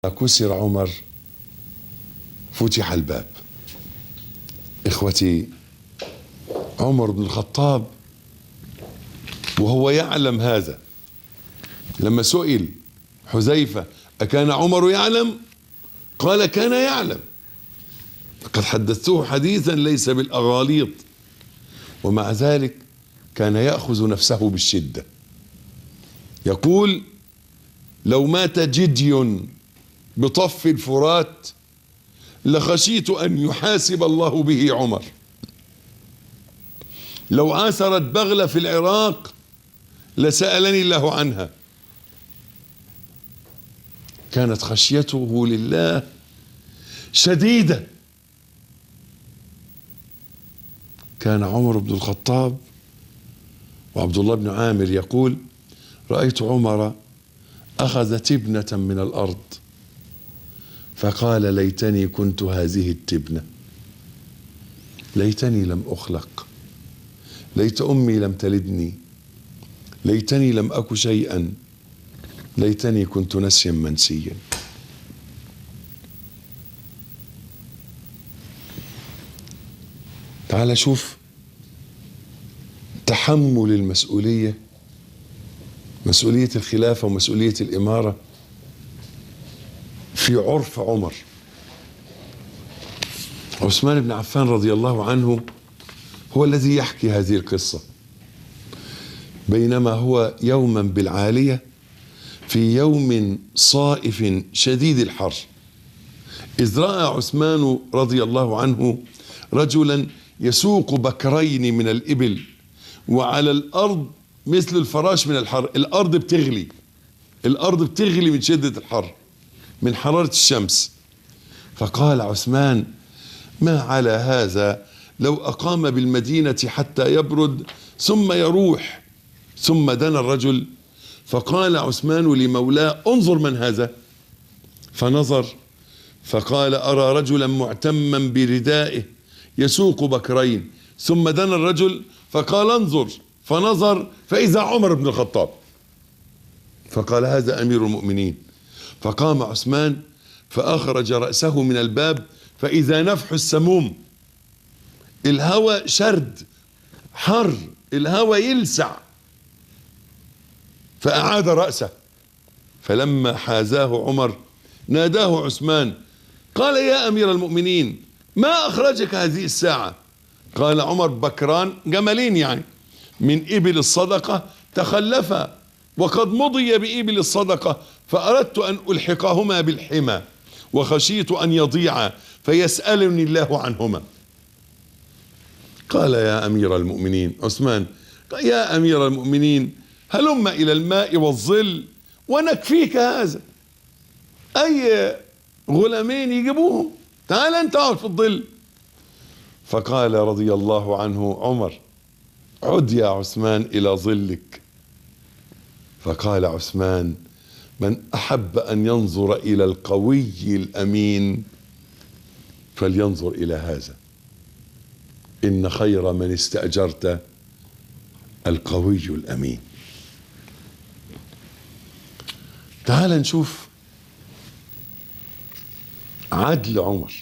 كسر عمر فتح الباب. إخوتي، عمر بن الخطاب وهو يعلم هذا، لما سئل حذيفة أكان عمر يعلم؟ قال كان يعلم، لقد حدثته حديثا ليس بالأغاليط، ومع ذلك كان يأخذ نفسه بالشدة. يقول: لو مات جدي بطف الفرات لخشيت أن يحاسب الله به عمر، لو عاثرت بغلة في العراق لسألني الله عنها. كانت خشيته لله شديدة. كان عمر بن الخطاب وعبد الله بن عامر يقول: رأيت عمر أخذ تبنة من الأرض فقال: ليتني كنت هذه التبنة، ليتني لم أخلق، ليت أمي لم تلدني، ليتني لم أك شيئا، ليتني كنت نسيا منسيا. تعال شوف تحمل المسؤولية، مسؤولية الخلافة ومسؤولية الإمارة في عرف عمر. عثمان بن عفان رضي الله عنه هو الذي يحكي هذه القصة. بينما هو يوما بالعالية في يوم صائف شديد الحر، إذ رأى عثمان رضي الله عنه رجلا يسوق بكرين من الإبل وعلى الأرض مثل الفراش من الحر. الأرض بتغلي، الأرض بتغلي من شدة الحر، من حرارة الشمس. فقال عثمان: ما على هذا لو أقام بالمدينة حتى يبرد ثم يروح. ثم دنا الرجل فقال عثمان لمولاه: انظر من هذا. فنظر فقال: أرى رجلا معتما بردائه يسوق بكرين. ثم دنا الرجل فقال: انظر. فنظر فإذا عمر بن الخطاب. فقال: هذا أمير المؤمنين. فقام عثمان فأخرج رأسه من الباب فإذا نفح السموم، الهوى شرد حر، الهوى يلسع. فأعاد رأسه، فلما حازاه عمر ناداه عثمان قال: يا أمير المؤمنين، ما أخرجك هذه الساعة؟ قال عمر: بكران، جملين يعني، من إبل الصدقة تخلفا وقد مضي بإبل الصدقة، فأردت أن ألحقهما بالحمى وخشيت أن يضيعا فيسألني الله عنهما. قال: يا أمير المؤمنين، عثمان: يا أمير المؤمنين، هلم إلى الماء والظل ونكفيك هذا. أي غلامين يجيبوهم، تعال أنت اقعد في الظل. فقال رضي الله عنه عمر: عد يا عثمان إلى ظلك. فقال عثمان: من أحب أن ينظر إلى القوي الأمين فلينظر إلى هذا، إن خير من استأجرت القوي الأمين. تعال نشوف عدل عمر.